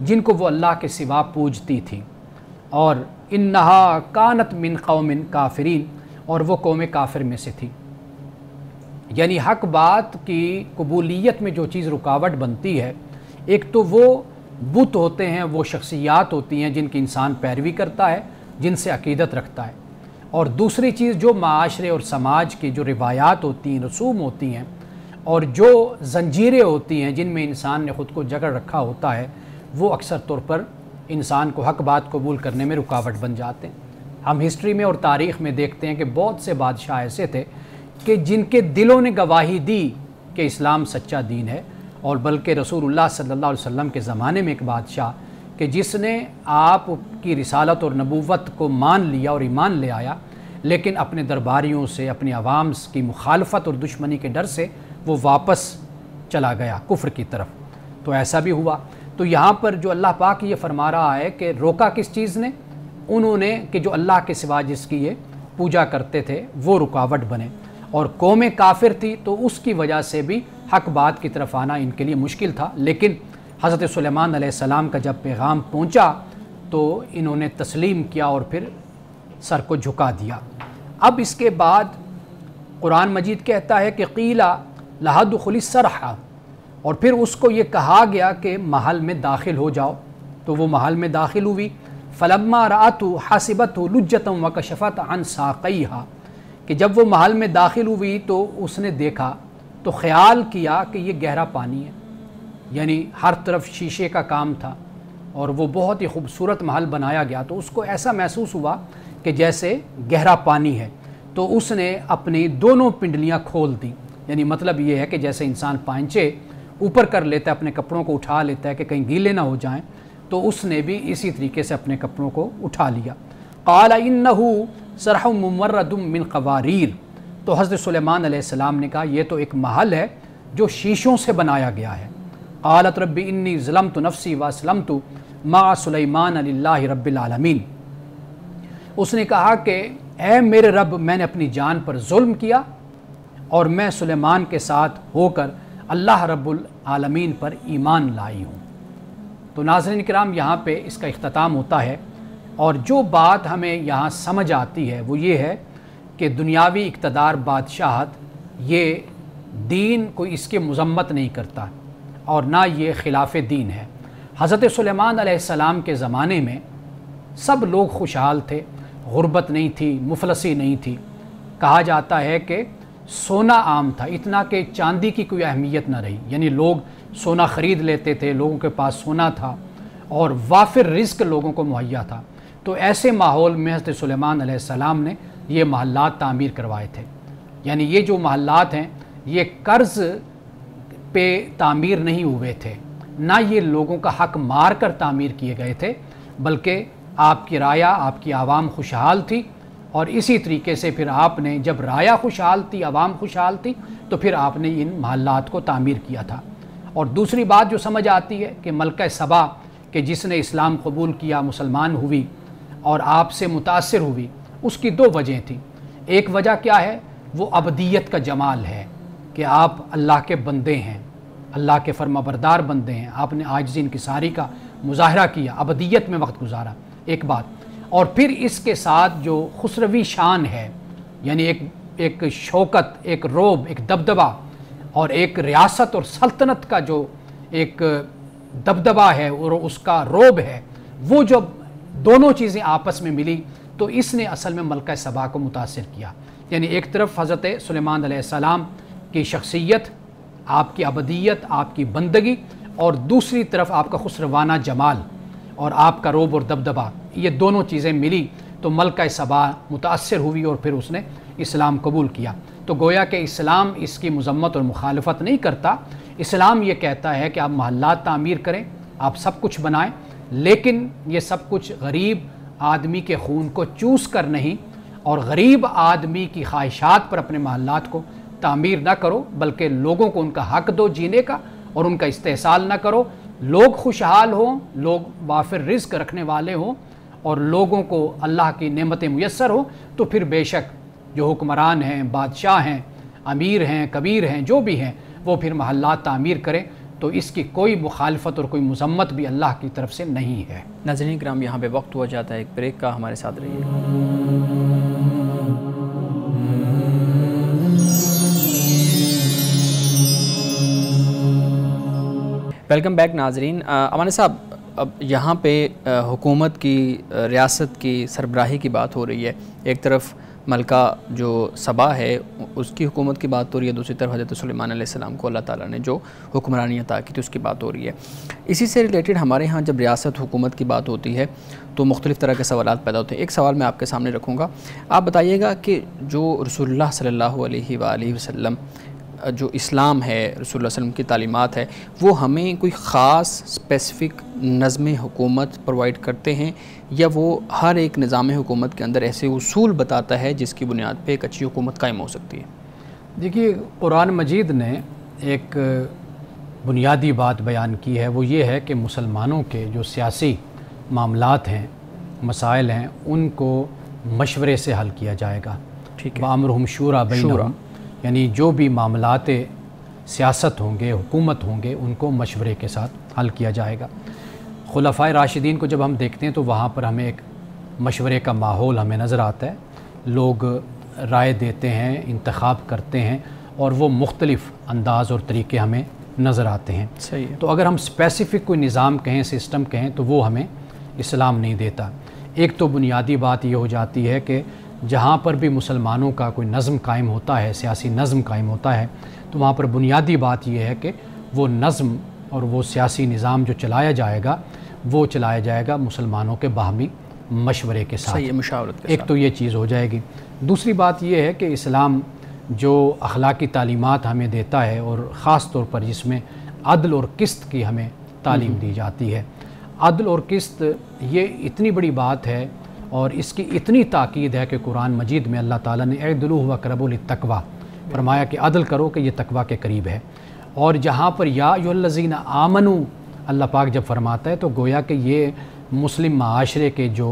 جن کو وہ اللہ کے سوا پوجتی تھی، اور انہا کانت من قوم کافرین، اور وہ قوم کافر میں سے تھی۔ یعنی حق بات کی قبولیت میں جو چیز رکاوٹ بنتی ہے، ایک تو وہ بت ہوتے ہیں، وہ شخصیات ہوتی ہیں جن کی انسان پیروی کرتا ہے، جن سے عقیدت رکھتا ہے، اور دوسری چیز جو معاشرے اور سماج کی جو روایات ہوتی ہیں، رسوم ہوتی ہیں، اور جو زنجیریں ہوتی ہیں جن میں انسان نے خود کو جکڑ رکھا ہوتا ہے، وہ اکثر طور پر انسان کو حق بات قبول کرنے میں رکاوٹ بن جاتے ہیں۔ ہم ہسٹری میں اور تاریخ میں دیکھتے ہیں کہ بہت سے بادشاہ ایسے تھے کہ جن کے دلوں نے گواہی دی کہ اسلام سچا دین ہے، اور بلکہ رسول اللہ صلی اللہ علیہ وسلم کے زمانے میں ایک بادشاہ کہ جس نے آپ کی رسالت اور نبوت کو مان لیا اور ایمان لے آیا، لیکن اپنے درباریوں سے، اپنی عوام کی مخالفت اور دشمنی کے ڈر سے وہ واپس چلا گیا کفر کی طرف۔ تو ایسا بھی ہوا۔ تو یہاں پر جو اللہ پاک یہ فرما رہا ہے کہ روکا کس چیز نے؟ انہوں نے کہ جو اللہ کے سوا جس کی یہ پوجا کرتے تھے وہ رکاوٹ بنے، اور قوم کافر تھی تو اس کی وجہ سے بھی حق بات کی طرف آنا ان کے لیے مشکل تھا۔ لیکن حضرت سلیمان علیہ السلام کا جب پیغام پہنچا تو انہوں نے تسلیم کیا اور پھر سر کو جھکا دیا۔ اب اس کے بعد قرآن مجید کہتا ہے کہ قیلا لہا دخلی الصرح، اور پھر اس کو یہ کہا گیا کہ محل میں داخل ہو جاؤ، تو وہ محل میں داخل ہوئی۔ فلما رأتہ حسبتہ لجۃ وکشفت عن ساقیہا، کہ جب وہ محل میں داخل ہوئی تو اس نے دیکھا تو خیال کیا کہ یہ گہرا پانی ہے، یعنی ہر طرف شیشے کا کام تھا اور وہ بہت ہی خوبصورت محل بنایا گیا، تو اس کو ایسا محسوس ہوا کہ جیسے گہرا پانی ہے۔ تو اس نے اپنی دونوں پنڈلیاں کھول دیں، یعنی مطلب یہ ہے کہ جیسے انسان پائنچے اوپر کر لیتا ہے، اپنے کپڑوں کو اٹھا لیتا ہے کہ کہیں گیلے نہ ہو جائیں، تو اس نے بھی اسی طریقے سے اپنے کپڑوں کو اٹھا لیا۔ قال انہ صرح ممرد من قواریر، تو حضرت سلیمان علیہ السلام نے کہا یہ تو ایک محل ہے جو شیشوں سے بنایا گیا ہے۔ قالت رب انی ظلمت نفسی واسلمت مع سلیمان للہ رب العالمین، اس نے کہا کہ اے میرے رب، میں نے اپنی جان پر ظلم کیا اور میں سلیمان کے ساتھ ہو کر اللہ رب العالمین پر ایمان لائی ہوں۔ تو ناظرین کرام، یہاں پہ اس کا اختتام ہوتا ہے، اور جو بات ہمیں یہاں سمجھ آتی ہے وہ یہ ہے کہ دنیاوی اقتدار، بادشاہت، یہ دین کوئی اس کے مذمت نہیں کرتا اور نہ یہ خلاف دین ہے۔ حضرت سلیمان علیہ السلام کے زمانے میں سب لوگ خوشحال تھے، غربت نہیں تھی، مفلسی نہیں تھی۔ کہا جاتا ہے کہ سونا عام تھا، اتنا کہ چاندی کی کوئی اہمیت نہ رہی، یعنی لوگ سونا خرید لیتے تھے، لوگوں کے پاس سونا تھا اور وافر رزق لوگوں کو مہیا تھا۔ تو ایسے ماحول میں حضرت سلیمان علیہ السلام نے یہ محلات تعمیر کروائے تھے۔ یعنی یہ جو محلات ہیں یہ قرض پہ تعمیر نہیں ہوئے تھے، نہ یہ لوگوں کا حق مار کر تعمیر کیے گئے تھے، بلکہ آپ کی رعایا، آپ کی عوام خوشحال تھی، اور اسی طریقے سے پھر آپ نے جب رعایا خوشحال تھی، عوام خوشحال تھی، تو پھر آپ نے ان محلات کو تعمیر کیا تھا۔ اور دوسری بات جو سمجھ آتی ہے کہ ملکہ سبا کہ جس نے اسلام قبول کیا، مسلمان ہوئی اور آپ سے متاثر ہوئی، اس کی دو وجہ تھیں۔ ایک وجہ کیا ہے؟ وہ ابدیت کا جمال ہے کہ آپ اللہ کے بندے ہیں، اللہ کے فرمانبردار بندے ہیں، آپ نے عاجزی انکساری کا مظاہرہ کیا، ابدیت میں وقت گزارا، ایک بات۔ اور پھر اس کے ساتھ جو خسروی شان ہے، یعنی ایک شوکت، ایک روب، ایک دبدبہ، اور ایک ریاست اور سلطنت کا جو ایک دبدبہ ہے اور اس کا روب ہے، وہ جب دونوں چیزیں آپس میں ملی تو اس نے اصل میں ملکہ سبا کو متاثر کیا۔ یعنی ایک طرف حضرت سلیمان علیہ السلام کی شخصیت، آپ کی ابدیت، آپ کی بندگی، اور دوسری طرف آپ کا خسروانہ جمال اور آپ کا روب اور دبدبہ، یہ دونوں چیزیں ملی تو ملکہ سبا متاثر ہوئی اور پھر اس نے اسلام قبول کیا۔ تو گویا کہ اسلام اس کی مذمت اور مخالفت نہیں کرتا، اسلام یہ کہتا ہے کہ آپ محلات تعمیر کریں، آپ سب کچھ بنائیں، لیکن یہ سب کچھ غریب آدمی کے خون کو چوس کر نہیں، اور غریب آدمی کی خواہشات پر اپنے محلات کو تعمیر نہ کرو، بلکہ لوگوں کو ان کا حق دو جینے کا اور ان کا استحصال نہ کرو۔ لوگ خوشحال ہوں، لوگ وافر رزق رکھنے والے ہوں، اور لوگوں کو اللہ کی نعمتیں میسر ہوں، تو پھر بے شک جو حکمران ہیں، بادشاہ ہیں، امیر ہیں، کبیر ہیں، جو بھی ہیں، وہ پھر محلات تعمیر کریں۔ تو تو اس کی کوئی مخالفت اور کوئی مذمت بھی اللہ کی طرف سے نہیں ہے۔ ناظرین کرام، یہاں پہ وقت ہوا جاتا ہے ایک بریک کا، ہمارے ساتھ رہیے۔ ویلکم بیک ناظرین۔ امان صاحب، اب یہاں پہ حکومت کی، ریاست کی سربراہی کی بات ہو رہی ہے۔ ایک طرف ملکہ جو سبا ہے اس کی حکومت کی بات ہو رہی ہے، دوسری طرف حضرت سلیمان علیہ السلام کو اللہ تعالیٰ نے جو حکمرانی عطا کی تھی اس کی بات ہو رہی ہے۔ اسی سے ریلیٹڈ ہمارے ہاں جب ریاست حکومت کی بات ہوتی ہے تو مختلف طرح کے سوالات پیدا ہوتے ہیں۔ ایک سوال میں آپ کے سامنے رکھوں گا، آپ بتائیے گا کہ جو رسول اللہ صلی اللہ علیہ وآلہ وسلم، جو اسلام ہے، رسول اللہ صلی اللہ علیہ وسلم کی تعلیمات ہے، وہ ہمیں کوئی خاص اسپیسیفک نظم حکومت پرووائڈ کرتے ہیں، یا وہ ہر ایک نظام حکومت کے اندر ایسے اصول بتاتا ہے جس کی بنیاد پہ ایک اچھی حکومت قائم ہو سکتی ہے؟ دیکھیے، قرآن مجید نے ایک بنیادی بات بیان کی ہے، وہ یہ ہے کہ مسلمانوں کے جو سیاسی معاملات ہیں، مسائل ہیں، ان کو مشورے سے حل کیا جائے گا۔ ٹھیک ہے، وَأَمْرُهُمْ شُورَىٰ بَيْنَهُمْ، یعنی جو بھی معاملات سیاست ہوں گے، حکومت ہوں گے، ان کو مشورے کے ساتھ حل کیا جائے گا۔ خلفائے راشدین کو جب ہم دیکھتے ہیں تو وہاں پر ہمیں ایک مشورے کا ماحول ہمیں نظر آتا ہے، لوگ رائے دیتے ہیں، انتخاب کرتے ہیں، اور وہ مختلف انداز اور طریقے ہمیں نظر آتے ہیں۔ صحیح ہے۔ تو اگر ہم اسپیسیفک کوئی نظام کہیں، سسٹم کہیں، تو وہ ہمیں اسلام نہیں دیتا۔ ایک تو بنیادی بات یہ ہو جاتی ہے کہ جہاں پر بھی مسلمانوں کا کوئی نظم قائم ہوتا ہے، سیاسی نظم قائم ہوتا ہے، تو وہاں پر بنیادی بات یہ ہے کہ وہ نظم اور وہ سیاسی نظام جو چلایا جائے گا، وہ چلایا جائے گا مسلمانوں کے باہمی مشورے کے ساتھ۔ صحیح ہے، مشاورت کے ایک ساتھ۔ تو یہ چیز ہو جائے گی۔ دوسری بات یہ ہے کہ اسلام جو اخلاقی تعلیمات ہمیں دیتا ہے، اور خاص طور پر جس میں عدل اور قسط کی ہمیں تعلیم دی جاتی ہے، عدل اور قسط یہ اتنی بڑی بات ہے، اور اس کی اتنی تاکید ہے کہ قرآن مجید میں اللہ تعالیٰ نے اعدلوا هو اقرب للتقوی فرمایا کہ عدل کرو کہ یہ تقوی کے قریب ہے۔ اور جہاں پر یا ایھا الذین آمنوا اللہ پاک جب فرماتا ہے تو گویا کہ یہ مسلم معاشرے کے جو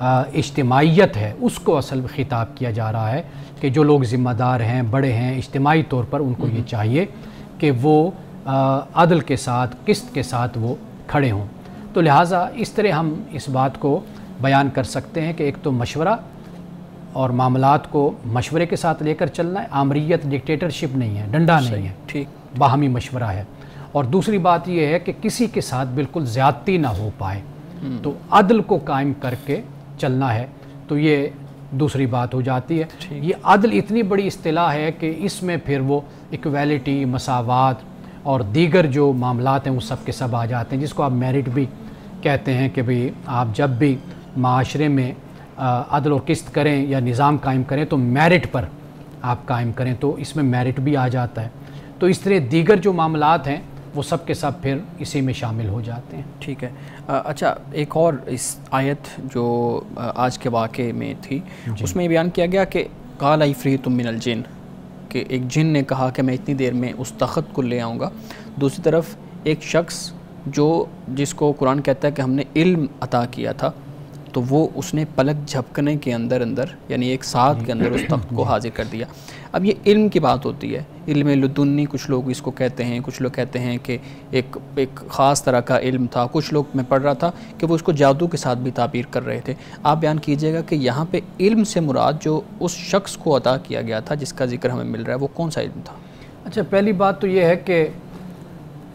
اجتماعیت ہے اس کو اصل خطاب کیا جا رہا ہے، کہ جو لوگ ذمہ دار ہیں، بڑے ہیں اجتماعی طور پر، ان کو یہ چاہیے کہ وہ عدل کے ساتھ، قسط کے ساتھ وہ کھڑے ہوں۔ تو لہٰذا اس طرح ہم اس بات کو بیان کر سکتے ہیں کہ ایک تو مشورہ اور معاملات کو مشورے کے ساتھ لے کر چلنا ہے، آمریت ڈکٹیٹرشپ نہیں ہے، ڈنڈا نہیں ہے، ٹھیک، باہمی مشورہ ہے۔ اور دوسری بات یہ ہے کہ کسی کے ساتھ بالکل زیادتی نہ ہو پائے، تو عدل کو قائم کر کے چلنا ہے۔ تو یہ دوسری بات ہو جاتی ہے۔ یہ عدل اتنی بڑی اصطلاح ہے کہ اس میں پھر وہ ایکویلٹی، مساوات اور دیگر جو معاملات ہیں وہ سب کے سب آ جاتے ہیں، جس کو آپ میرٹ بھی کہتے ہیں، کہ بھئی آپ جب بھی معاشرے میں عدل و قسط کریں یا نظام قائم کریں تو میرٹ پر آپ قائم کریں، تو اس میں میرٹ بھی آ جاتا ہے۔ تو اس طرح دیگر جو معاملات ہیں وہ سب کے سب پھر اسی میں شامل ہو جاتے ہیں۔ ٹھیک ہے۔ اچھا، ایک اور اس آیت جو آج کے واقعے میں تھی، اس میں یہ بیان کیا گیا کہ قال عفریت من الجن، کہ ایک جن نے کہا کہ میں اتنی دیر میں اس تخت کو لے آؤں گا۔ دوسری طرف ایک شخص جس کو قرآن کہتا ہے کہ ہم نے علم عطا کیا تھا، تو وہ اس نے پلک جھپکنے کے اندر یعنی ایک ساتھ کے اندر اس تخت کو حاضر کر دیا۔ اب یہ علم کی بات ہوتی ہے، علم لدنی کچھ لوگ اس کو کہتے ہیں، کچھ لوگ کہتے ہیں کہ ایک خاص طرح کا علم تھا، کچھ لوگ میں پڑھ رہا تھا کہ وہ اس کو جادو کے ساتھ بھی تعبیر کر رہے تھے۔ آپ بیان کیجئے گا کہ یہاں پہ علم سے مراد جو اس شخص کو عطا کیا گیا تھا جس کا ذکر ہمیں مل رہا ہے، وہ کون سا علم تھا؟ اچھا، پہلی بات تو یہ ہے کہ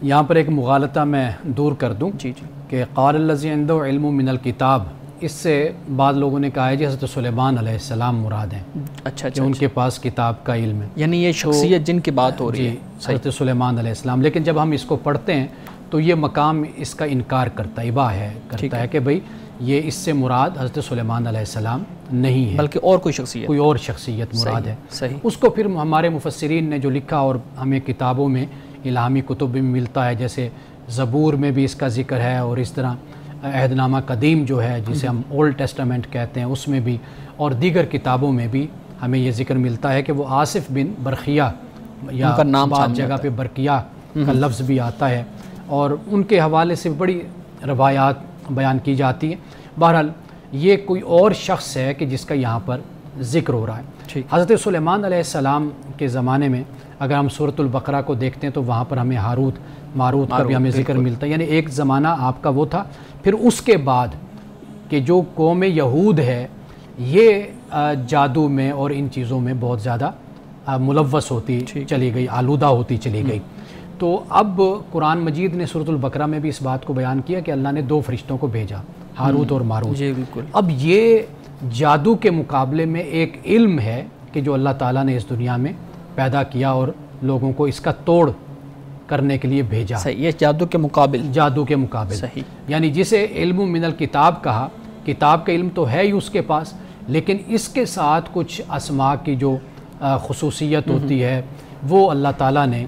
یہاں پر ایک مغالطہ میں دور کر دوں، جی کہ قال الذی عنده علم من الکتاب، اس سے بعض لوگوں نے کہا ہے جی حضرت سلیمان علیہ السلام مراد ہیں، اچھا کہ ان کے پاس کتاب کا علم ہے، یعنی یہ شخصیت جن کی بات ہو رہی ہے، حضرت سلیمان علیہ السلام۔ لیکن جب ہم اس کو پڑھتے ہیں تو یہ مقام اس کا انکار کرتا ہے کہ بھئی یہ اس سے مراد حضرت سلیمان علیہ السلام نہیں ہے، بلکہ اور کوئی اور شخصیت مراد ہے۔ صحیح۔ اس کو پھر ہمارے مفسرین نے جو لکھا اور ہمیں کتابوں میں، الہامی کتب میں ملتا ہے، جیسے زبور میں بھی اس کا ذکر ہے، اور اس طرح عہد نامہ قدیم جو ہے جسے ہم اولڈ ٹیسٹامنٹ کہتے ہیں، اس میں بھی، اور دیگر کتابوں میں بھی ہمیں یہ ذکر ملتا ہے کہ وہ آصف بن برقیہ، یا بعض جگہ پہ برقیہ کا لفظ بھی آتا ہے، اور ان کے حوالے سے بڑی روایات بیان کی جاتی ہیں۔ بہرحال یہ کوئی اور شخص ہے کہ جس کا یہاں پر ذکر ہو رہا ہے۔ حضرت سلیمان علیہ السلام کے زمانے میں اگر ہم سورۃ البقرہ کو دیکھتے ہیں تو وہاں پر ہمیں ہاروت ماروت کا بھی ہمیں ذکر ملتا ہے، یعنی ایک زمانہ آپ کا وہ تھا۔ پھر اس کے بعد کہ جو قوم یہود ہے یہ جادو میں اور ان چیزوں میں بہت زیادہ ملوث ہوتی چلی گئی، آلودہ ہوتی چلی گئی۔ تو اب قرآن مجید نے سورۃ البقرہ میں بھی اس بات کو بیان کیا کہ اللہ نے 2 فرشتوں کو بھیجا، ہاروت اور ماروت۔ اب یہ جادو کے مقابلے میں ایک علم ہے کہ جو اللہ تعالیٰ نے اس دنیا میں پیدا کیا اور لوگوں کو اس کا توڑ کرنے کے لیے بھیجا۔ صحیح، یہ جادو کے مقابل صحیح، یعنی جسے علم من الکتاب کہا، کتاب کا علم تو ہے ہی اس کے پاس، لیکن اس کے ساتھ کچھ اسماء کی جو خصوصیت ہوتی ہے وہ اللہ تعالیٰ نے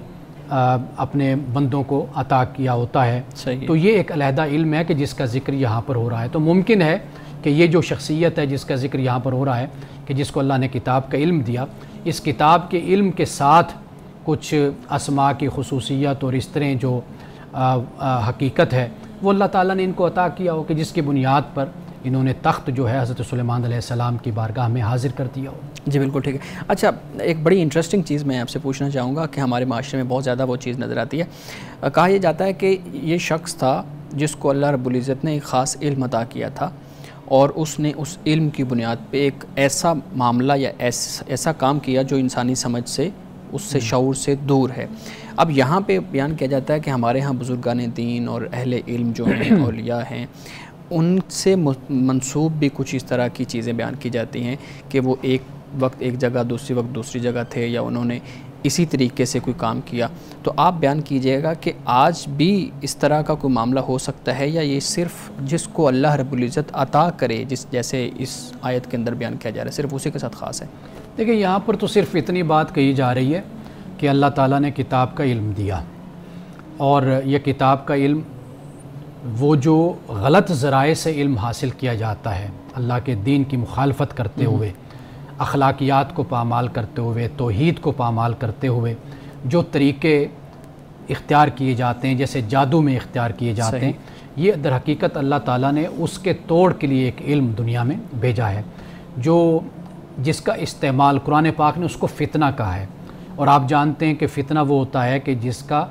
اپنے بندوں کو عطا کیا ہوتا ہے۔ تو یہ ایک علیحدہ علم ہے کہ جس کا ذکر یہاں پر ہو رہا ہے۔ تو ممکن ہے کہ یہ جو شخصیت ہے جس کا ذکر یہاں پر ہو رہا ہے کہ جس کو اللہ نے کتاب کا علم دیا، اس کتاب کے علم کے ساتھ کچھ اسماء کی خصوصیت اور اس طرح جو حقیقت ہے وہ اللہ تعالیٰ نے ان کو عطا کیا ہو کہ جس کی بنیاد پر انہوں نے تخت جو ہے حضرت سلیمان علیہ السلام کی بارگاہ میں حاضر کر دیا ہو۔ جی بالکل ٹھیک ہے۔ اچھا، ایک بڑی انٹرسٹنگ چیز میں آپ سے پوچھنا چاہوں گا کہ ہمارے معاشرے میں بہت زیادہ وہ چیز نظر آتی ہے۔ کہا یہ جاتا ہے کہ یہ شخص تھا جس کو اللہ رب العزت نے ایک خاص علم عطا کیا تھا اور اس نے اس علم کی بنیاد پہ ایک ایسا معاملہ یا ایسا کام کیا جو انسانی سمجھ سے، اس سے شعور سے دور ہے۔ اب یہاں پہ بیان کیا جاتا ہے کہ ہمارے ہاں بزرگان دین اور اہل علم جو ہیں، اولیاء ہیں، ان سے منسوب بھی کچھ اس طرح کی چیزیں بیان کی جاتی ہیں کہ وہ ایک وقت ایک جگہ دوسری وقت دوسری جگہ تھے یا انہوں نے اسی طریقے سے کوئی کام کیا۔ تو آپ بیان کیجئے گا کہ آج بھی اس طرح کا کوئی معاملہ ہو سکتا ہے یا یہ صرف جس کو اللہ رب العزت عطا کرے، جیسے اس آیت کے اندر بیان کیا جا رہا ہے، صرف اسی کے ساتھ خاص ہے؟ دیکھیں، یہاں پر تو صرف اتنی بات کہی جا رہی ہے کہ اللہ تعالیٰ نے کتاب کا علم دیا، اور یہ کتاب کا علم وہ جو غلط ذرائع سے علم حاصل کیا جاتا ہے، اللہ کے دین کی مخالفت کرتے ہوئے، اخلاقیات کو پامال کرتے ہوئے، توحید کو پامال کرتے ہوئے جو طریقے اختیار کیے جاتے ہیں، جیسے جادو میں اختیار کیے جاتے ہیں، یہ در حقیقت اللہ تعالیٰ نے اس کے توڑ کے لیے ایک علم دنیا میں بھیجا ہے، جس کا استعمال قرآن پاک نے اس کو فتنہ کہا ہے۔ اور آپ جانتے ہیں کہ فتنہ وہ ہوتا ہے کہ جس کا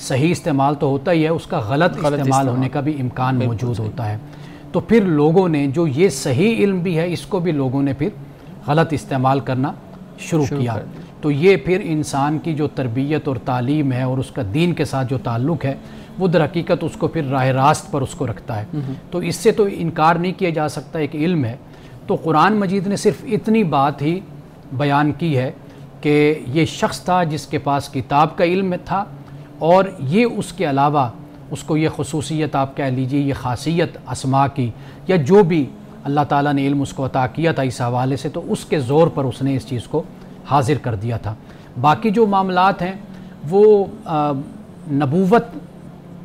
صحیح استعمال تو ہوتا ہی ہے، اس کا غلط استعمال ہونے کا بھی امکان موجود ہوتا ہے۔ تو پھر لوگوں نے جو یہ صحیح علم بھی ہے، اس کو بھی لوگوں نے پھر غلط استعمال کرنا شروع کیا۔ تو یہ پھر انسان کی جو تربیت اور تعلیم ہے اور اس کا دین کے ساتھ جو تعلق ہے وہ در حقیقت اس کو پھر راہ راست پر اس کو رکھتا ہے۔ تو اس سے تو انکار نہیں کیا جا سکتا، ایک علم ہے۔ تو قرآن مجید نے صرف اتنی بات ہی بیان کی ہے کہ یہ شخص تھا جس کے پاس کتاب کا علم تھا، اور یہ اس کے علاوہ اس کو یہ خصوصیت آپ کہہ لیجئے، یہ خاصیت اسماء کی یا جو بھی اللہ تعالیٰ نے علم اس کو عطا کیا تھا اس حوالے سے، تو اس کے زور پر اس نے اس چیز کو حاضر کر دیا تھا۔ باقی جو معاملات ہیں وہ نبوت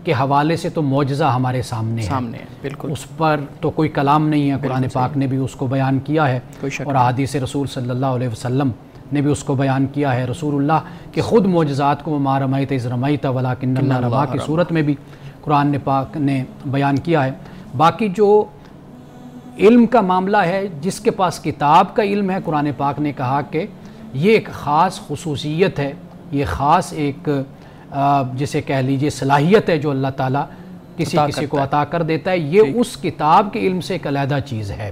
کے حوالے سے تو معجزہ ہمارے سامنے ہے، بالکل اس پر تو کوئی کلام نہیں ہے۔ قرآن پاک نے بھی اس کو بیان کیا ہے اور احادیث رسول صلی اللہ علیہ وسلم نے بھی اس کو بیان کیا ہے۔ رسول اللہ کے خود معجزات کو وما رمیت اذ رمیت ولکن اللہ رمی کی صورت میں بھی قرآن پاک نے بیان کیا ہے۔ باقی جو علم کا معاملہ ہے، جس کے پاس کتاب کا علم ہے، قرآن پاک نے کہا کہ یہ ایک خاص خصوصیت ہے، یہ خاص ایک جسے کہہ لیجئے صلاحیت ہے جو اللہ تعالیٰ کسی کو عطا کر دیتا ہے، یہ اس کتاب کے علم سے ایک علیحدہ چیز ہے۔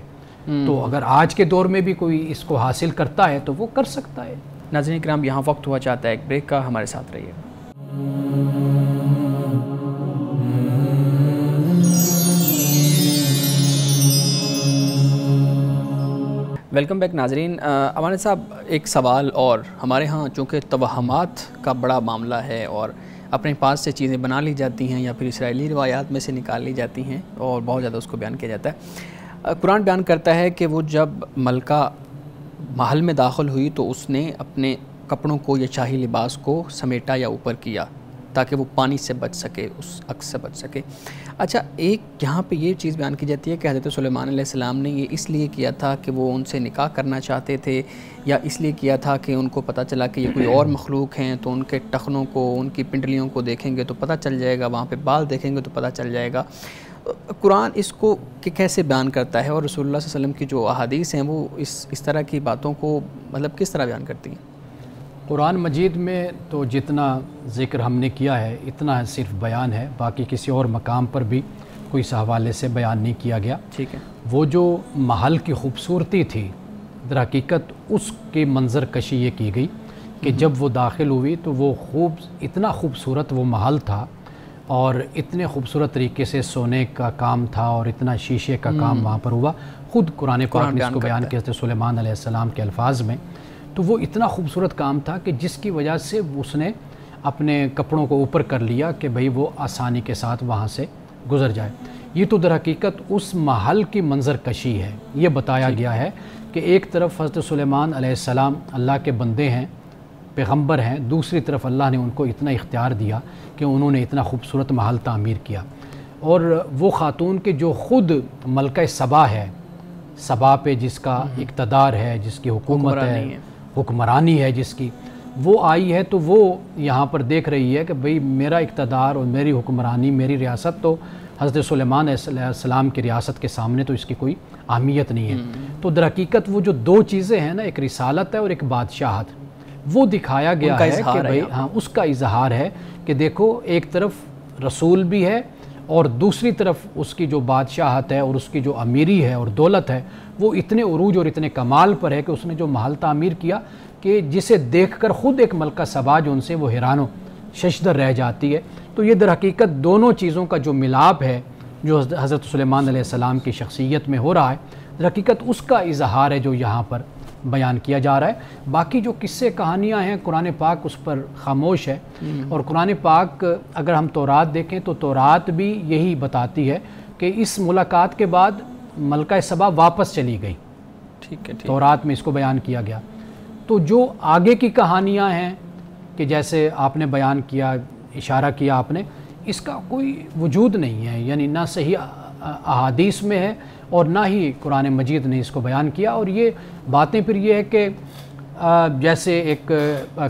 تو اگر آج کے دور میں بھی کوئی اس کو حاصل کرتا ہے تو وہ کر سکتا ہے۔ ناظرین کرام، یہاں وقت ہوا چاہتا ہے ایک بریک کا، ہمارے ساتھ رہیے گا۔ ویلکم بیک ناظرین۔ امان صاحب، ایک سوال اور، ہمارے ہاں چونکہ توہمات کا بڑا معاملہ ہے اور اپنے پاس سے چیزیں بنا لی جاتی ہیں یا پھر اسرائیلی روایات میں سے نکال لی جاتی ہیں اور بہت زیادہ اس کو بیان کیا جاتا ہے۔ قرآن بیان کرتا ہے کہ وہ جب ملکہ محل میں داخل ہوئی تو اس نے اپنے کپڑوں کو یا شاہی لباس کو سمیٹا یا اوپر کیا تاکہ وہ پانی سے بچ سکے، اس عکس سے بچ سکے۔ اچھا، ایک یہاں پہ یہ چیز بیان کی جاتی ہے کہ حضرت سلیمان علیہ السلام نے یہ اس لیے کیا تھا کہ وہ ان سے نکاح کرنا چاہتے تھے، یا اس لیے کیا تھا کہ ان کو پتہ چلا کہ یہ کوئی اور مخلوق ہیں تو ان کے ٹخنوں کو، ان کی پنڈلیوں کو دیکھیں گے تو پتہ چل جائے گا، وہاں پہ بال دیکھیں گے تو پتہ چل جائے گا۔ قرآن اس کو کیسے بیان کرتا ہے اور رسول اللہ صلی اللہ علیہ وسلم کی جو احادیث ہیں وہ اس طرح کی باتوں کو مطلب کس طرح بیان کرتی ہیں؟ قرآن مجید میں تو جتنا ذکر ہم نے کیا ہے اتنا صرف بیان ہے، باقی کسی اور مقام پر بھی کوئی اس حوالے سے بیان نہیں کیا گیا۔ ٹھیک ہے۔ وہ جو محل کی خوبصورتی تھی در حقیقت اس کی منظر کشی یہ کی گئی کہ جب وہ داخل ہوئی تو وہ اتنا خوبصورت وہ محل تھا اور اتنے خوبصورت طریقے سے سونے کا کام تھا اور اتنا شیشے کا کام وہاں پر ہوا۔ خود قرآن پاک نے اس کو بیان کیا حضرت سلیمان علیہ السلام کے الفاظ میں۔ تو وہ اتنا خوبصورت کام تھا کہ جس کی وجہ سے اس نے اپنے کپڑوں کو اوپر کر لیا کہ بھئی وہ آسانی کے ساتھ وہاں سے گزر جائے۔ یہ تو در حقیقت اس محل کی منظر کشی ہے۔ یہ بتایا گیا ہے کہ ایک طرف حضرت سلیمان علیہ السلام اللہ کے بندے ہیں، پیغمبر ہیں، دوسری طرف اللہ نے ان کو اتنا اختیار دیا کہ انہوں نے اتنا خوبصورت محل تعمیر کیا۔ اور وہ خاتون کہ جو خود ملکہ سبا ہے، سبا پہ جس کا اقتدار ہے، جس کی حکومت ہے، حکمرانی ہے جس کی، وہ آئی ہے تو وہ یہاں پر دیکھ رہی ہے کہ بھئی میرا اقتدار اور میری حکمرانی، میری ریاست تو حضرت سلیمان علیہ السلام کی ریاست کے سامنے تو اس کی کوئی اہمیت نہیں ہے۔ تو در حقیقت وہ جو دو چیزیں ہیں نا، ایک رسالت ہے اور ایک بادشاہت، وہ دکھایا گیا ہے کہ بھئی ہاں اس کا اظہار ہے کہ دیکھو ایک طرف رسول بھی ہے اور دوسری طرف اس کی جو بادشاہت ہے اور اس کی جو امیری ہے اور دولت ہے وہ اتنے عروج اور اتنے کمال پر ہے کہ اس نے جو محل تعمیر کیا کہ جسے دیکھ کر خود ایک ملکہ سبا جو ان سے وہ حیران و ششدر رہ جاتی ہے۔ تو یہ در حقیقت دونوں چیزوں کا جو ملاپ ہے جو حضرت سلیمان علیہ السلام کی شخصیت میں ہو رہا ہے، در حقیقت اس کا اظہار ہے جو یہاں پر بیان کیا جا رہا ہے۔ باقی جو قصے کہانیاں ہیں قرآن پاک اس پر خاموش ہے، اور قرآن پاک اگر ہم تورات دیکھیں تو تورات بھی یہی بتاتی ہے کہ اس ملاقات کے بعد ملکہ سبا واپس چلی گئی۔ ٹھیک ہے، تورات میں اس کو بیان کیا گیا۔ تو جو آگے کی کہانیاں ہیں کہ جیسے آپ نے بیان کیا، اشارہ کیا آپ نے، اس کا کوئی وجود نہیں ہے، یعنی نہ صحیح احادیث میں ہے اور نہ ہی قرآن مجید نے اس کو بیان کیا۔ اور یہ باتیں پھر یہ ہے کہ جیسے ایک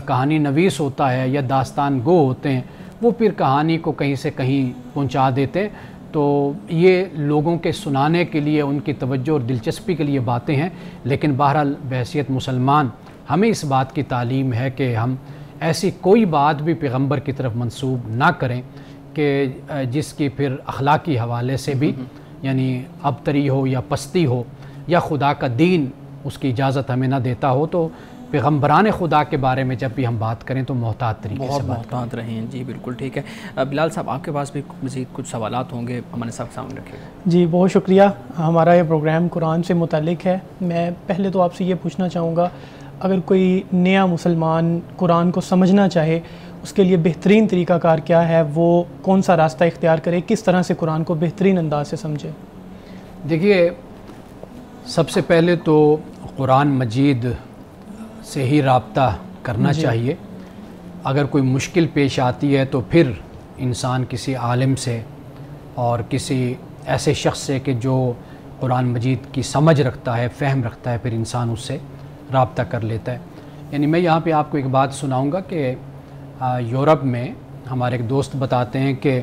کہانی نویس ہوتا ہے یا داستان گو ہوتے ہیں، وہ پھر کہانی کو کہیں سے کہیں پہنچا دیتے ہیں۔ تو یہ لوگوں کے سنانے کے لیے، ان کی توجہ اور دلچسپی کے لیے باتیں ہیں، لیکن بہرحال بحیثیت مسلمان ہمیں اس بات کی تعلیم ہے کہ ہم ایسی کوئی بات بھی پیغمبر کی طرف منسوب نہ کریں کہ جس کی پھر اخلاقی حوالے سے بھی یعنی ابتری ہو یا پستی ہو یا خدا کا دین اس کی اجازت ہمیں نہ دیتا ہو۔ تو پیغمبران خدا کے بارے میں جب بھی ہم بات کریں تو محتاط طریقے سے محتاط رہیں۔ جی بالکل ٹھیک ہے۔ بلال صاحب آپ کے پاس بھی مزید کچھ سوالات ہوں گے، ہمارے سامنے رکھیے گا۔ جی بہت شکریہ۔ ہمارا یہ پروگرام قرآن سے متعلق ہے۔ میں پہلے تو آپ سے یہ پوچھنا چاہوں گا، اگر کوئی نیا مسلمان قرآن کو سمجھنا چاہے اس کے لیے بہترین طریقہ کار کیا ہے، وہ کون سا راستہ اختیار کرے، کس طرح سے قرآن کو بہترین انداز سے سمجھے؟ دیکھیے، سب سے پہلے تو قرآن مجید سے ہی رابطہ کرنا چاہیے۔ اگر کوئی مشکل پیش آتی ہے تو پھر انسان کسی عالم سے اور کسی ایسے شخص سے کہ جو قرآن مجید کی سمجھ رکھتا ہے، فہم رکھتا ہے، پھر انسان اس سے رابطہ کر لیتا ہے۔ یعنی میں یہاں پہ آپ کو ایک بات سناؤں گا کہ یورپ میں ہمارے ایک دوست بتاتے ہیں کہ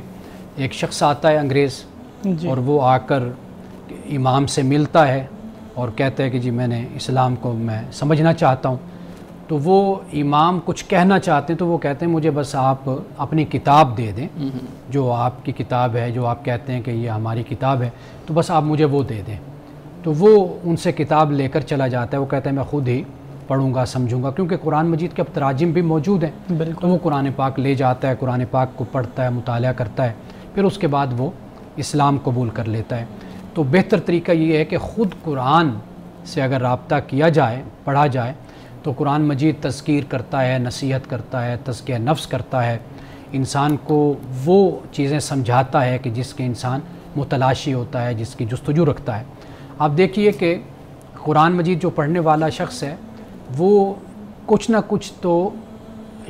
ایک شخص آتا ہے انگریز، اور وہ آ کر امام سے ملتا ہے اور کہتا ہے کہ جی میں نے اسلام کو میں سمجھنا چاہتا ہوں۔ تو وہ امام کچھ کہنا چاہتے ہیں تو وہ کہتے ہیں مجھے بس آپ اپنی کتاب دے دیں، جو آپ کی کتاب ہے، جو آپ کہتے ہیں کہ یہ ہماری کتاب ہے، تو بس آپ مجھے وہ دے دیں۔ تو وہ ان سے کتاب لے کر چلا جاتا ہے۔ وہ کہتا ہے میں خود ہی پڑھوں گا، سمجھوں گا، کیونکہ قرآن مجید کے اب تراجم بھی موجود ہیں۔ تو وہ قرآن پاک لے جاتا ہے، قرآن پاک کو پڑھتا ہے، مطالعہ کرتا ہے، پھر اس کے بعد وہ اسلام قبول کر لیتا ہے۔ تو بہتر طریقہ یہ ہے کہ خود قرآن سے اگر رابطہ کیا جائے، پڑھا جائے، تو قرآن مجید تذکیر کرتا ہے، نصیحت کرتا ہے، تزکیہ نفس کرتا ہے، انسان کو وہ چیزیں سمجھاتا ہے کہ جس کے انسان متلاشی ہوتا ہے، جس کی جستجو رکھتا ہے۔ آپ دیکھیے کہ قرآن مجید جو پڑھنے والا شخص ہے وہ کچھ نہ کچھ تو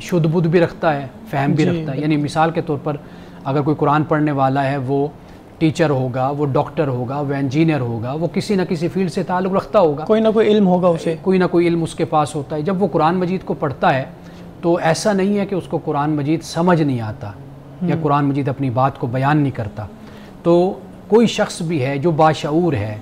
شدھ بدھ بھی رکھتا ہے، فہم بھی رکھتا ہے۔ یعنی مثال کے طور پر اگر کوئی قرآن پڑھنے والا ہے، وہ ٹیچر ہوگا، وہ ڈاکٹر ہوگا، وہ انجینئر ہوگا، وہ کسی نہ کسی فیلڈ سے تعلق رکھتا ہوگا، کوئی نہ کوئی علم ہوگا اسے، کوئی نہ کوئی علم اس کے پاس ہوتا ہے۔ جب وہ قرآن مجید کو پڑھتا ہے تو ایسا نہیں ہے کہ اس کو قرآن مجید سمجھ نہیں آتا یا قرآن مجید اپنی بات کو بیان نہیں کرتا۔ تو کوئی شخص بھی ہے جو باشعور ہے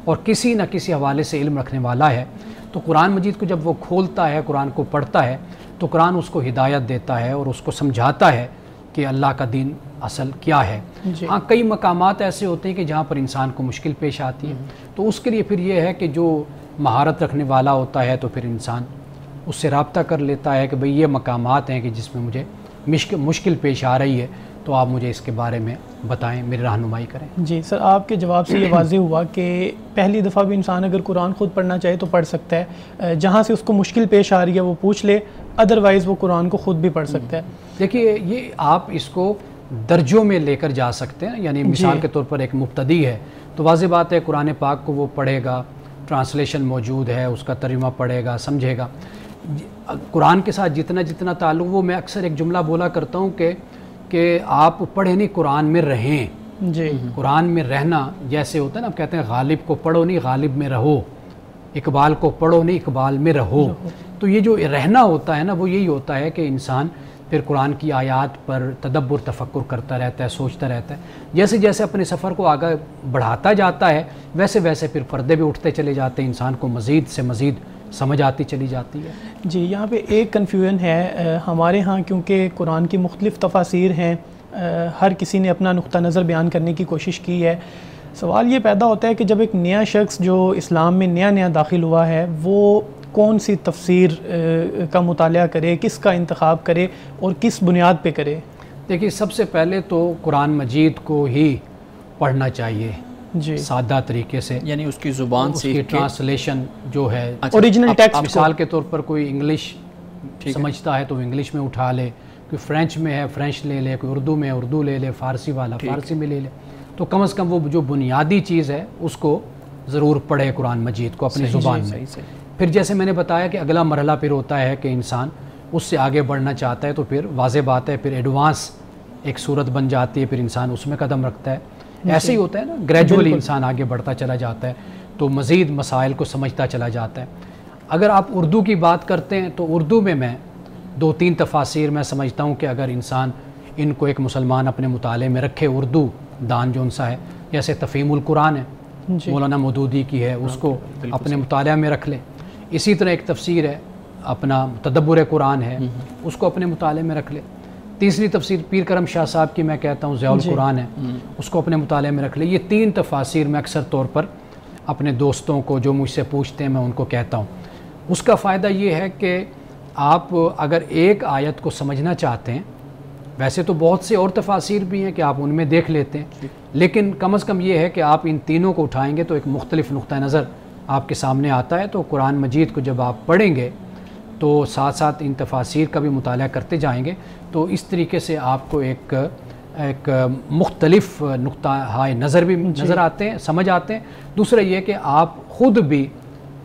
اور کسی نہ کسی حوالے سے علم رکھنے والا ہے، تو قرآن مجید کو جب وہ کھولتا ہے، قرآن کو پڑھتا ہے، تو قرآن اس کو ہدایت دیتا ہے اور اس کو سمجھاتا ہے کہ اللہ کا دین اصل کیا ہے۔ ہاں کئی مقامات ایسے ہوتے ہیں کہ جہاں پر انسان کو مشکل پیش آتی ہے، تو اس کے لیے پھر یہ ہے کہ جو مہارت رکھنے والا ہوتا ہے تو پھر انسان اس سے رابطہ کر لیتا ہے کہ بھئی یہ مقامات ہیں کہ جس میں مجھے مشکل پیش آ رہی ہے، تو آپ مجھے اس کے بارے میں بتائیں، میری رہنمائی کریں۔ جی سر، آپ کے جواب سے یہ واضح ہوا کہ پہلی دفعہ بھی انسان اگر قرآن خود پڑھنا چاہے تو پڑھ سکتا ہے، جہاں سے اس کو مشکل پیش آ رہی ہے وہ پوچھ لے، ادروائز وہ قرآن کو خود بھی پڑھ سکتا ہے۔ دیکھیے یہ آپ اس کو درجوں میں لے کر جا سکتے ہیں، یعنی مثال کے طور پر ایک مبتدی ہے تو واضح بات ہے قرآن پاک کو وہ پڑھے گا، ٹرانسلیشن موجود ہے، اس کا ترجمہ پڑھے گا، سمجھے گا۔ قرآن کے ساتھ جتنا تعلق، وہ میں اکثر ایک جملہ بولا کرتا ہوں کہ آپ پڑھیں نہیں، قرآن میں رہیں۔ جی، قرآن میں رہنا جیسے ہوتا ہے نا، آپ کہتے ہیں غالب کو پڑھو نہیں، غالب میں رہو، اقبال کو پڑھو نہیں، اقبال میں رہو۔ تو یہ جو رہنا ہوتا ہے نا، وہ یہی ہوتا ہے کہ انسان پھر قرآن کی آیات پر تدبر تفکر کرتا رہتا ہے، سوچتا رہتا ہے۔ جیسے جیسے اپنے سفر کو آگے بڑھاتا جاتا ہے، ویسے ویسے پھر پردے بھی اٹھتے چلے جاتے ہیں، انسان کو مزید سے مزید سمجھ آتی چلی جاتی ہے۔ جی، یہاں پہ ایک کنفیوژن ہے ہمارے ہاں، کیونکہ قرآن کی مختلف تفاسیر ہیں، ہر کسی نے اپنا نقطہ نظر بیان کرنے کی کوشش کی ہے۔ سوال یہ پیدا ہوتا ہے کہ جب ایک نیا شخص جو اسلام میں نیا داخل ہوا ہے، وہ کون سی تفسیر کا مطالعہ کرے، کس کا انتخاب کرے اور کس بنیاد پہ کرے؟ دیکھیے سب سے پہلے تو قرآن مجید کو ہی پڑھنا چاہیے، جی، سادہ طریقے سے، یعنی اس کی زبان اس سے کی ٹرانسلیشن جو ہے، اوریجنل ٹیکسٹ۔ مثال کے طور پر کوئی انگلش سمجھتا ہے تو انگلش میں اٹھا لے، کوئی فرینچ میں ہے فرینچ لے لے، کوئی اردو میں اردو لے لے، فارسی والا فارسی میں لے لے، تو کم از کم وہ جو بنیادی چیز ہے اس کو ضرور پڑھے قرآن مجید کو اپنی زبان میں۔ پھر جیسے میں نے بتایا کہ اگلا مرحلہ پھر ہوتا ہے کہ انسان اس سے آگے بڑھنا چاہتا ہے، تو پھر واضح بات ہے پھر ایڈوانس ایک صورت بن جاتی ہے، پھر انسان اس میں قدم رکھتا ہے۔ ایسے ہی ہوتا ہے نا، گریجولی انسان آگے بڑھتا چلا جاتا ہے تو مزید مسائل کو سمجھتا چلا جاتا ہے۔ اگر آپ اردو کی بات کرتے ہیں تو اردو میں 2-3 تفاسیر میں سمجھتا ہوں کہ اگر انسان ان کو ایک مسلمان اپنے مطالعے میں رکھے، اردو دان جو سا ہے، جیسے تفہیم القرآن ہے مولانا مودودی کی ہے، اس کو اپنے مطالعہ میں رکھ لے۔ اسی طرح ایک تفسیر ہے اپنا تدبر قرآن ہے، اس کو اپنے مطالعے میں رکھ لے۔ تیسری تفسیر پیر کرم شاہ صاحب کی میں کہتا ہوں ضیاء القرآن ہے، اس کو اپنے مطالعے میں رکھ لے۔ یہ 3 تفاسیر میں اکثر طور پر اپنے دوستوں کو جو مجھ سے پوچھتے ہیں میں ان کو کہتا ہوں۔ اس کا فائدہ یہ ہے کہ آپ اگر ایک آیت کو سمجھنا چاہتے ہیں، ویسے تو بہت سے اور تفاسیر بھی ہیں کہ آپ ان میں دیکھ لیتے ہیں، لیکن کم از کم یہ ہے کہ آپ ان تینوں کو اٹھائیں گے تو ایک مختلف نقطہ نظر آپ کے سامنے آتا ہے۔ تو قرآن مجید کو جب آپ پڑھیں گے تو ساتھ ساتھ ان تفاسیر کا بھی مطالعہ کرتے جائیں گے، تو اس طریقے سے آپ کو ایک مختلف نقطہ ہائے نظر بھی نظر آتے ہیں، سمجھ آتے ہیں۔ دوسرا یہ کہ آپ خود بھی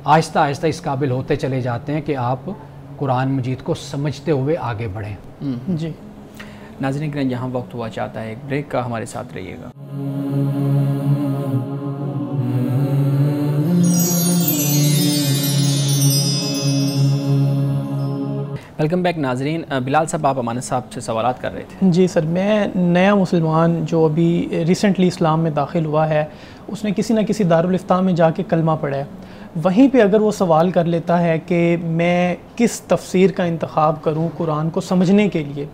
آہستہ آہستہ اس قابل ہوتے چلے جاتے ہیں کہ آپ قرآن مجید کو سمجھتے ہوئے آگے بڑھیں۔ جی ناظرین کرام، یہاں وقت ہوا چاہتا ہے ایک بریک کا، ہمارے ساتھ رہیے گا۔ ویلکم بیک ناظرین۔ بلال صاحب، آپ امانت صاحب سے سوالات کر رہے تھے۔ جی سر، میں نیا مسلمان جو ابھی ریسنٹلی اسلام میں داخل ہوا ہے، اس نے کسی نہ کسی دارالافتاء میں جا کے کلمہ پڑھا ہے، وہیں پہ اگر وہ سوال کر لیتا ہے کہ میں کس تفسیر کا انتخاب کروں قرآن کو سمجھنے کے لیے،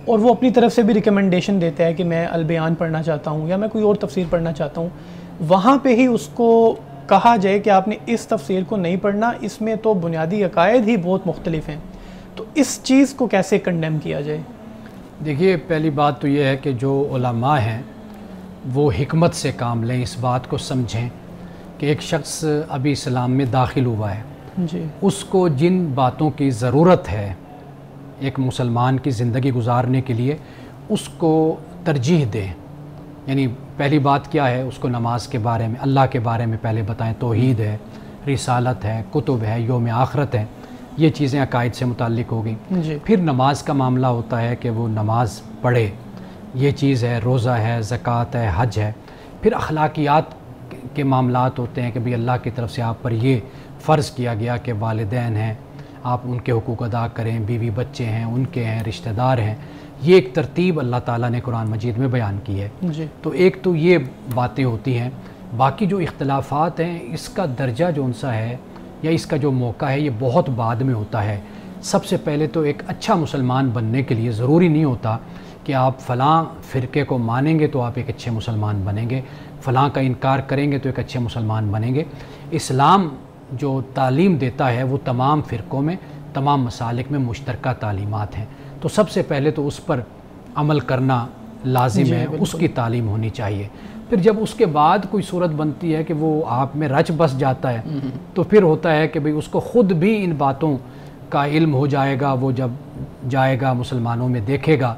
اور وہ اپنی طرف سے بھی ریکمنڈیشن دیتا ہے کہ میں البیان پڑھنا چاہتا ہوں یا میں کوئی اور تفسیر پڑھنا چاہتا ہوں، وہاں پہ ہی اس کو کہا جائے کہ آپ نے اس تفسیر کو نہیں پڑھنا، اس میں تو بنیادی عقائد ہی بہت مختلف ہیں، تو اس چیز کو کیسے کنڈیم کیا جائے؟ دیکھیے پہلی بات تو یہ ہے کہ جو علماء ہیں وہ حکمت سے کام لیں، اس بات کو سمجھیں کہ ایک شخص ابھی اسلام میں داخل ہوا ہے، جی، اس کو جن باتوں کی ضرورت ہے ایک مسلمان کی زندگی گزارنے کے لیے، اس کو ترجیح دیں۔ یعنی پہلی بات کیا ہے، اس کو نماز کے بارے میں، اللہ کے بارے میں پہلے بتائیں، توحید ہے، رسالت ہے، کتب ہے، یوم آخرت ہے، یہ چیزیں عقائد سے متعلق ہوگی۔ جی، پھر نماز کا معاملہ ہوتا ہے کہ وہ نماز پڑھے، یہ چیز ہے، روزہ ہے، زکوٰۃ ہے، حج ہے۔ پھر اخلاقیات کے معاملات ہوتے ہیں کہ بھی اللہ کی طرف سے آپ پر یہ فرض کیا گیا کہ والدین ہیں، آپ ان کے حقوق ادا کریں، بیوی بچے ہیں، ان کے ہیں، رشتہ دار ہیں۔ یہ ایک ترتیب اللہ تعالیٰ نے قرآن مجید میں بیان کی ہے. جی. تو ایک تو یہ باتیں ہوتی ہیں. باقی جو اختلافات ہیں اس کا درجہ جو ان سا ہے یا اس کا جو موقع ہے یہ بہت بعد میں ہوتا ہے. سب سے پہلے تو ایک اچھا مسلمان بننے کے لیے ضروری نہیں ہوتا کہ آپ فلاں فرقے کو مانیں گے تو آپ ایک اچھے مسلمان بنیں گے، فلاں کا انکار کریں گے تو ایک اچھے مسلمان بنیں گے. اسلام جو تعلیم دیتا ہے وہ تمام فرقوں میں، تمام مسالک میں مشترکہ تعلیمات ہیں. تو سب سے پہلے تو اس پر عمل کرنا لازم ہے، اس کی تعلیم ہونی چاہیے. پھر جب اس کے بعد کوئی صورت بنتی ہے کہ وہ آپ میں رچ بس جاتا ہے تو پھر ہوتا ہے کہ بھئی اس کو خود بھی ان باتوں کا علم ہو جائے گا. وہ جب جائے گا مسلمانوں میں دیکھے گا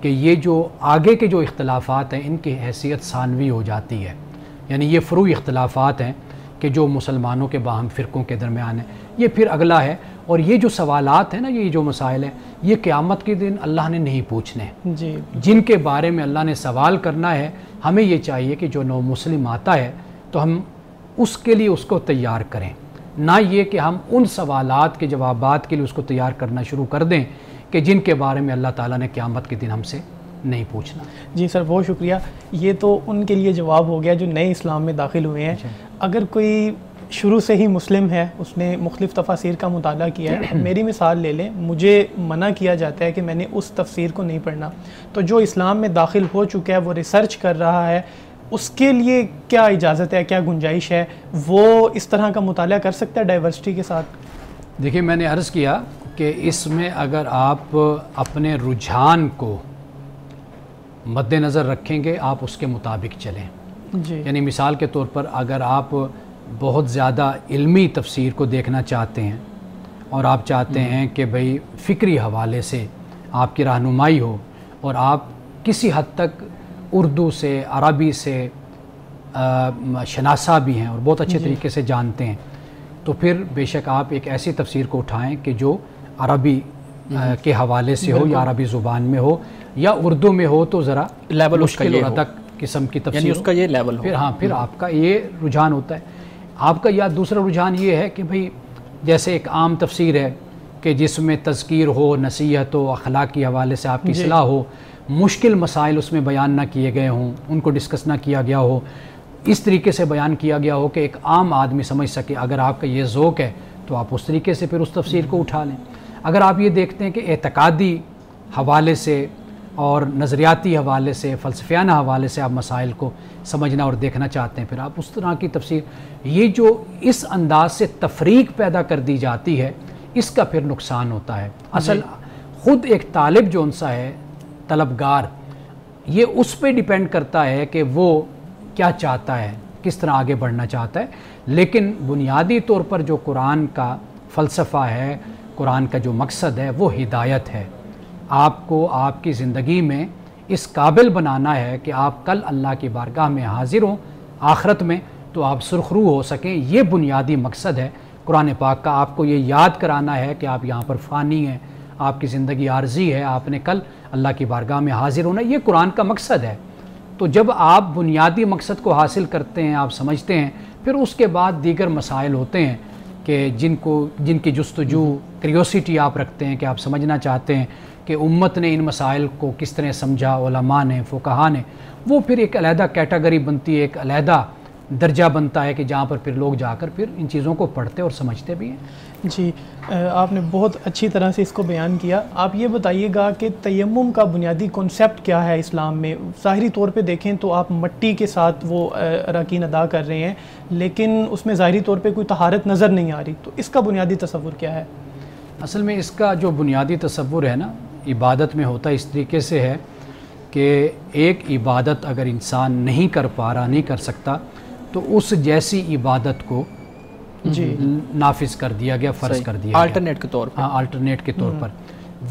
کہ یہ جو آگے کے جو اختلافات ہیں ان کی حیثیت ثانوی ہو جاتی ہے، یعنی یہ فروعی اختلافات ہیں کہ جو مسلمانوں کے باہم فرقوں کے درمیان ہیں، یہ پھر اگلا ہے. اور یہ جو سوالات ہیں نا، یہ جو مسائل ہیں، یہ قیامت کے دن اللہ نے نہیں پوچھنے. جی. جن کے بارے میں اللہ نے سوال کرنا ہے، ہمیں یہ چاہیے کہ جو نو مسلم آتا ہے تو ہم اس کے لیے اس کو تیار کریں، نہ یہ کہ ہم ان سوالات کے جوابات کے لیے اس کو تیار کرنا شروع کر دیں کہ جن کے بارے میں اللہ تعالیٰ نے قیامت کے دن ہم سے نہیں پوچھنا. جی سر، بہت شکریہ. یہ تو ان کے لیے جواب ہو گیا جو نئے اسلام میں داخل ہوئے ہیں. اگر کوئی شروع سے ہی مسلم ہے، اس نے مختلف تفاسیر کا مطالعہ کیا ہے، میری مثال لے لیں، مجھے منع کیا جاتا ہے کہ میں نے اس تفسیر کو نہیں پڑھنا، تو جو اسلام میں داخل ہو چکا ہے، وہ ریسرچ کر رہا ہے، اس کے لیے کیا اجازت ہے، کیا گنجائش ہے؟ وہ اس طرح کا مطالعہ کر سکتا ہے ڈائیورسٹی کے ساتھ؟ دیکھیے، میں نے عرض کیا کہ اس میں اگر آپ اپنے رجحان کو مد نظر رکھیں گے آپ اس کے مطابق چلیں. جی. یعنی مثال کے طور پر اگر آپ بہت زیادہ علمی تفسیر کو دیکھنا چاہتے ہیں اور آپ چاہتے ہیں کہ بھئی فکری حوالے سے آپ کی رہنمائی ہو اور آپ کسی حد تک اردو سے، عربی سے شناسا بھی ہیں اور بہت اچھے طریقے سے جانتے ہیں، تو پھر بے شک آپ ایک ایسی تفسیر کو اٹھائیں کہ جو عربی کے حوالے سے ہو یا عربی زبان میں ہو یا اردو میں ہو تو ذرا لیول مشکل اور ادق قسم کی تفسیر، یعنی اس کا یہ لیول ہو. پھر آپ کا یہ رجحان ہوتا ہے. آپ کا یا دوسرا رجحان یہ ہے کہ بھئی جیسے ایک عام تفسیر ہے کہ جس میں تذکیر ہو، نصیحت ہو، اخلاق کے حوالے سے آپ کی اصلاح ہو، مشکل مسائل اس میں بیان نہ کیے گئے ہوں، ان کو ڈسکس نہ کیا گیا ہو، اس طریقے سے بیان کیا گیا ہو کہ ایک عام آدمی سمجھ سکے. اگر آپ کا یہ ذوق ہے تو آپ اس طریقے سے پھر اس تفسیر کو اٹھا لیں. اگر آپ یہ دیکھتے ہیں کہ اعتقادی حوالے سے اور نظریاتی حوالے سے، فلسفیانہ حوالے سے آپ مسائل کو سمجھنا اور دیکھنا چاہتے ہیں، پھر آپ اس طرح کی تفسیر. یہ جو اس انداز سے تفریق پیدا کر دی جاتی ہے، اس کا پھر نقصان ہوتا ہے. اصل خود ایک طالب جو ان سا ہے، طلبگار، یہ اس پہ ڈیپینڈ کرتا ہے کہ وہ کیا چاہتا ہے، کس طرح آگے بڑھنا چاہتا ہے. لیکن بنیادی طور پر جو قرآن کا فلسفہ ہے، قرآن کا جو مقصد ہے وہ ہدایت ہے. آپ کو آپ کی زندگی میں اس قابل بنانا ہے کہ آپ کل اللہ کی بارگاہ میں حاضر ہوں آخرت میں تو آپ سرخرو ہو سکیں. یہ بنیادی مقصد ہے قرآن پاک کا. آپ کو یہ یاد کرانا ہے کہ آپ یہاں پر فانی ہیں، آپ کی زندگی عارضی ہے، آپ نے کل اللہ کی بارگاہ میں حاضر ہونا. یہ قرآن کا مقصد ہے. تو جب آپ بنیادی مقصد کو حاصل کرتے ہیں، آپ سمجھتے ہیں، پھر اس کے بعد دیگر مسائل ہوتے ہیں کہ جن کی جستجو، کریوسٹی آپ رکھتے ہیں، کہ آپ سمجھنا چاہتے ہیں کہ امت نے ان مسائل کو کس طرح سمجھا، علماء نے، فقہاء نے. وہ پھر ایک علیحدہ کیٹیگری بنتی ہے، ایک علیحدہ درجہ بنتا ہے کہ جہاں پر پھر لوگ جا کر پھر ان چیزوں کو پڑھتے اور سمجھتے بھی ہیں. جی، آپ نے بہت اچھی طرح سے اس کو بیان کیا. آپ یہ بتائیے گا کہ تیمم کا بنیادی کنسیپٹ کیا ہے اسلام میں؟ ظاہری طور پہ دیکھیں تو آپ مٹی کے ساتھ وہ اراکین ادا کر رہے ہیں، لیکن اس میں ظاہری طور پہ کوئی طہارت نظر نہیں آ رہی. تو اس کا بنیادی تصور کیا ہے؟ اصل میں اس کا جو بنیادی تصور ہے نا، عبادت میں ہوتا اس طریقے سے ہے کہ ایک عبادت اگر انسان نہیں کر پا رہا، نہیں کر سکتا، تو اس جیسی عبادت کو نافذ کر دیا گیا، فرض کر دیا گیا، آلٹرنیٹ کے طور پر. ہاں، آلٹرنیٹ کے طور پر.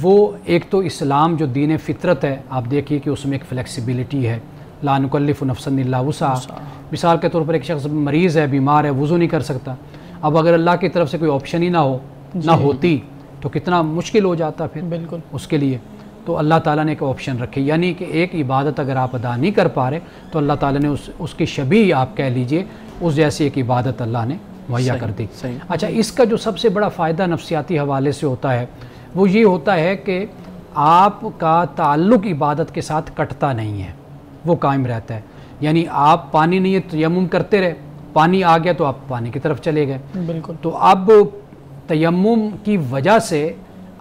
وہ ایک تو اسلام جو دین فطرت ہے، آپ دیکھیے کہ اس میں ایک فلیکسیبلٹی ہے. لا نکلف نفسا الا وسعها. مثال کے طور پر ایک شخص مریض ہے، بیمار ہے، وضو نہیں کر سکتا. اب اگر اللہ کی طرف سے کوئی آپشن ہی نہ ہوتی تو کتنا مشکل ہو جاتا پھر بالکل اس کے لیے. تو اللہ تعالیٰ نے ایک آپشن رکھی، یعنی کہ ایک عبادت اگر آپ ادا نہیں کر پا رہے تو اللہ تعالیٰ نے اس کی شبیہ آپ کہہ لیجئے اس جیسی ایک عبادت اللہ نے مہیا کر دی. صحیح. اچھا، اس کا جو سب سے بڑا فائدہ نفسیاتی حوالے سے ہوتا ہے وہ یہ ہوتا ہے کہ آپ کا تعلق عبادت کے ساتھ کٹتا نہیں ہے، وہ قائم رہتا ہے. یعنی آپ پانی نہیں ہے تیمم کرتے رہے، پانی آ گیا تو آپ پانی کی طرف چلے گئے. بالکل. تو اب تیمم کی وجہ سے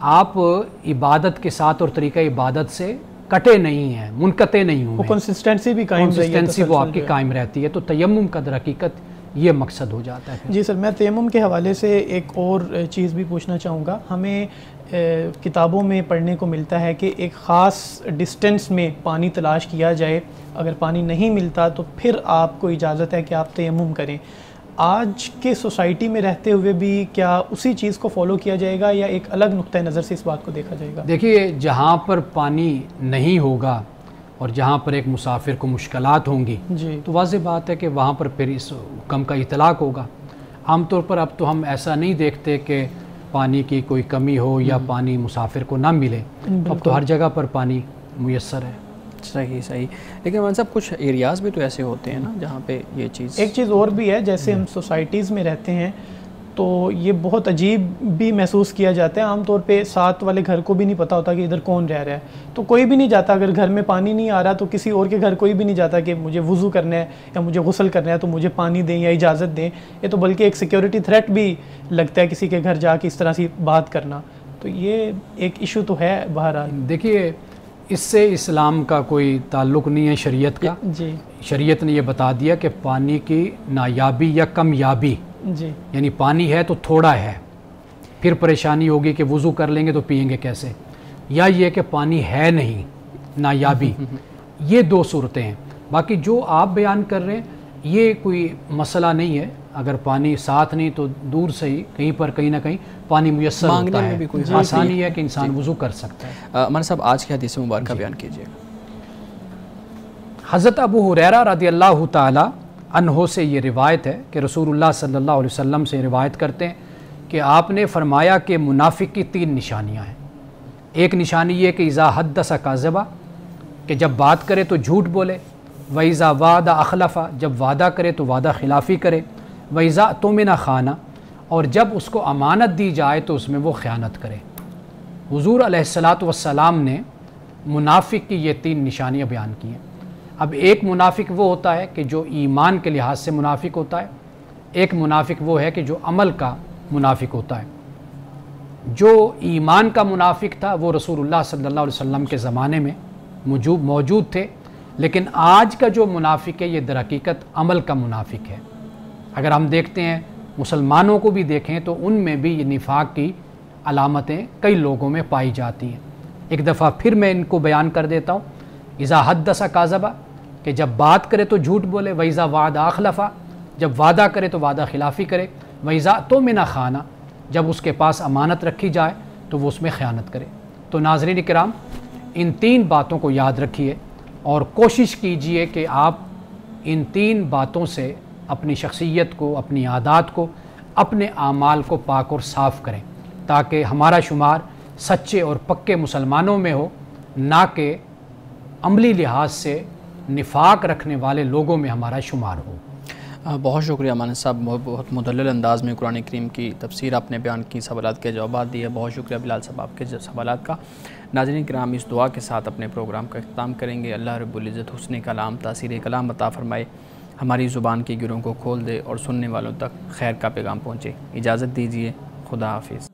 آپ عبادت کے ساتھ اور طریقہ عبادت سے کٹے نہیں ہیں، منقطع نہیں ہوئے. وہ کنسسٹنسی بھی قائم رہی ہے، کنسسٹنسی وہ آپ کی قائم رہتی ہے. تو تیمم کا در حقیقت یہ مقصد ہو جاتا ہے. جی سر، میں تیمم کے حوالے سے ایک اور چیز بھی پوچھنا چاہوں گا. ہمیں کتابوں میں پڑھنے کو ملتا ہے کہ ایک خاص ڈسٹنس میں پانی تلاش کیا جائے، اگر پانی نہیں ملتا تو پھر آپ کو اجازت ہے کہ آپ تیمم کریں. آج کے سوسائٹی میں رہتے ہوئے بھی کیا اسی چیز کو فالو کیا جائے گا یا ایک الگ نقطہ نظر سے اس بات کو دیکھا جائے گا؟ دیکھیے، جہاں پر پانی نہیں ہوگا اور جہاں پر ایک مسافر کو مشکلات ہوں گی جی، تو واضح بات ہے کہ وہاں پر پھر اس حکم کا اطلاق ہوگا. عام طور پر اب تو ہم ایسا نہیں دیکھتے کہ پانی کی کوئی کمی ہو یا پانی مسافر کو نہ ملے. اب تو ہر جگہ پر پانی میسر ہے. صحیح. لیکن ہمارے صاحب کچھ ایریاز بھی تو ایسے ہوتے ہیں نا جہاں پہ یہ چیز، ایک چیز اور بھی ہے، جیسے ہم سوسائٹیز میں رہتے ہیں تو یہ بہت عجیب بھی محسوس کیا جاتا ہے. عام طور پہ ساتھ والے گھر کو بھی نہیں پتہ ہوتا کہ ادھر کون رہ رہا ہے، تو کوئی بھی نہیں جاتا. اگر گھر میں پانی نہیں آ رہا تو کسی اور کے گھر کوئی بھی نہیں جاتا کہ مجھے وضو کرنا ہے یا مجھے غسل کرنا ہے تو مجھے پانی دیں یا اجازت دیں. یہ تو بلکہ ایک سیکیورٹی تھریٹ بھی لگتا ہے کسی کے گھر جا کے اس طرح سی بات کرنا. تو یہ ایک ایشو تو ہے بہرحال. دیکھیے، اس سے اسلام کا کوئی تعلق نہیں ہے شریعت کا. جی، شریعت نے یہ بتا دیا کہ پانی کی نایابی یا کم یابی، جی، یعنی پانی ہے تو تھوڑا ہے، پھر پریشانی ہوگی کہ وضو کر لیں گے تو پئیں گے کیسے، یا یہ کہ پانی ہے نہیں، نایابی. یہ دو صورتیں ہیں. باقی جو آپ بیان کر رہے ہیں یہ کوئی مسئلہ نہیں ہے. اگر پانی ساتھ نہیں تو دور سے ہی کہیں پر کہیں نہ کہیں پانی میسر ہوتا ہے. آسانی ہے کہ انسان وضو کر سکتا ہے. مولانا صاحب آج کی حدیث مبارکہ بیان کیجیے. حضرت ابو ہریرہ رضی اللہ تعالی عنہ سے یہ روایت ہے کہ رسول اللہ صلی اللہ علیہ وسلم سے روایت کرتے ہیں کہ آپ نے فرمایا کہ منافق کی 3 نشانیاں ہیں. ایک نشانی یہ کہ اذا حدث کاذبا، کہ جب بات کرے تو جھوٹ بولے. وَإِذَا وَعَدَ أَخْلَفَ، جب وعدہ کرے تو وعدہ خلافی کرے. وَإِذَا اؤْتُمِنَ خَانَ، اور جب اس کو امانت دی جائے تو اس میں وہ خیانت کرے. حضور علیہ الصلاۃ والسلام نے منافق کی یہ 3 نشانیاں بیان کی ہیں. اب ایک منافق وہ ہوتا ہے کہ جو ایمان کے لحاظ سے منافق ہوتا ہے، ایک منافق وہ ہے کہ جو عمل کا منافق ہوتا ہے. جو ایمان کا منافق تھا وہ رسول اللہ صلی اللہ علیہ وسلم کے زمانے میں موجود تھے، لیکن آج کا جو منافق ہے یہ در حقیقت عمل کا منافق ہے. اگر ہم دیکھتے ہیں مسلمانوں کو بھی دیکھیں تو ان میں بھی یہ نفاق کی علامتیں کئی لوگوں میں پائی جاتی ہیں. ایک دفعہ پھر میں ان کو بیان کر دیتا ہوں. اذا حدث کاذبا، کہ جب بات کرے تو جھوٹ بولے. وَإِذَا وَعَدَ أَخْلَفَ، جب وعدہ کرے تو وعدہ خلافی کرے. وَإِذَا اؤْتُمِنَ خَانَ، جب اس کے پاس امانت رکھی جائے تو وہ اس میں خیانت کرے. تو ناظرین کرام، ان 3 باتوں کو یاد رکھیے اور کوشش کیجئے کہ آپ ان 3 باتوں سے اپنی شخصیت کو، اپنی عادات کو، اپنے اعمال کو پاک اور صاف کریں، تاکہ ہمارا شمار سچے اور پکے مسلمانوں میں ہو، نہ کہ عملی لحاظ سے نفاق رکھنے والے لوگوں میں ہمارا شمار ہو. بہت شکریہ مولانا صاحب، بہت مدلل انداز میں قرآن کریم کی تفسیر آپ نے بیان کی، سوالات کے جوابات دیے. بہت شکریہ بلال صاحب آپ کے سوالات کا. ناظرین کرام، اس دعا کے ساتھ اپنے پروگرام کا اختتام کریں گے. اللہ رب العزت حسن کلام، تاثیر کلام عطا فرمائے، ہماری زبان کی گروں کو کھول دے اور سننے والوں تک خیر کا پیغام پہنچے. اجازت دیجیے، خدا حافظ.